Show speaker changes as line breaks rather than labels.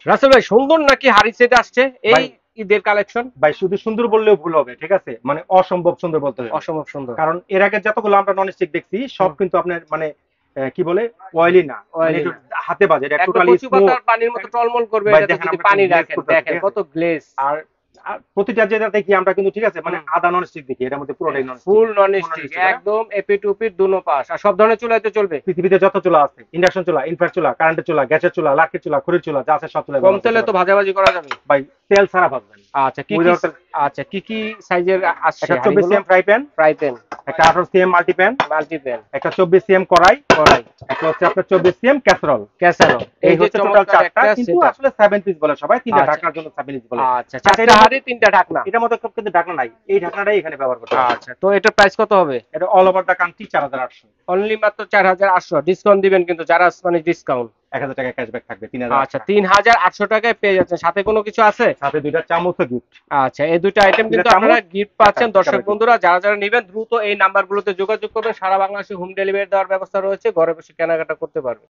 রাসেল ভাই সুন্দর নাকি হাড়ি সেট আসছে এই
ভাই
ঈদের কালেকশন?
ভাই শুধু সুন্দর বললেও ভুল হবে, ঠিক আছে, মানে অসম্ভব সুন্দর বলতে হবে।
অসম্ভব সুন্দর।
কারণ এর আগে যতগুলো আমরা নন স্টিক দেখছি সব
হুম,
কিন্তু আপনার মানে কি বলে, অয়েলি না, মানে
অয়েলি
একটু
না।
হাতে বাজে, এটা
একদম
টোটালি
কচু
স্মুথ।
পাতার পানির মতো টলমল করবে
ভাই
এটাতে
দেখেন
যদি
আমরা
পানি
গ্লেজ
রাখেন,
করতেছি,
দেখেন
ঠিক আছে।
কত গ্লেজ।
আর আর প্রতিটা যেটা দেখি আমরা কিন্তু, ঠিক আছে, মানে
হুম,
আদা নন স্টিক দেখি, এটার মধ্যে পুরোটাই নন স্টিক।
ফুল নন
নন
স্টিক
স্টিক না,
একদম, এপি টুপি দুনো পাশ, আর সব ধরনের চুলাইতে চলবে।
পৃথিবীতে যত চুলা আছে, ইন্ডাকশন চুলা, ইনফ্রাস্ট চুলা, কারেন্টের চুলা, গ্যাসের চুলা, লাঠির চুলা, খড়ির চুলা, যা আছে সব চুলা
কম
ব্যবহার করতে
তেলে তো
পারবেন।
ভাজাভাজি করা যাবে।
ভাই তেল ছাড়া ভাজবেন,
আচ্ছা কি কি,
উইদাউট তেল।
আচ্ছা কি কি সাইজের আসছে
একটা 24
হাড়িগুলো?
Cm fry pan,
fry pan,
একটা 18 cm multi pan,
multi pan,
একটা 24 সিএম কড়াই,
কড়াই,
একটা হচ্ছে আপনার 24 সিএম ক্যাসারোল।
ক্যাসারো।
এই
এই যে
হচ্ছে টোটাল
চমৎকার
চারটা,
একটা
কিন্তু
সেটআপ।
আসলে 7 পিস বলে সবাই, তিনটা
আচ্ছা
ঢাকার জন্য 7 পিস বলে।
আচ্ছা,
আচ্ছা,
চারটা হাড়ি তিনটা ঢাকনা।
এটার মধ্যে কিন্তু ঢাকনা নাই, এই ঢাকনাটাই এখানে ব্যবহার করতে হবে।
আচ্ছা, তো এটার প্রাইস কত হবে?
এটা all over the country 4800।
Only মাত্র 4800। ডিসকাউন্ট দিবেন কিন্তু যারা মানে ডিসকাউন্ট।
1000 টাকা ক্যাশব্যাক থাকবে,
আচ্ছা
3800 টাকা।
3800 টাকায় পেয়ে যাচ্ছেন, সাথে কোনো কিছু আছে?
সাথে দুইটা চামচও গিফট।
আচ্ছা, এই দুটো আইটেম
দুইটা
কিন্তু আপনারা
চামচ,
গিফট
টাকা
পাচ্ছেন।
টাকা
দর্শক
বাকি।
বন্ধুরা যারা যারা নেবেন দ্রুত এই নাম্বারগুলোতে যোগাযোগ করবেন, সারা বাংলাদেশে হোম ডেলিভারি দেওয়ার ব্যবস্থা রয়েছে, ঘরে বসে কেনাকাটা করতে পারবেন।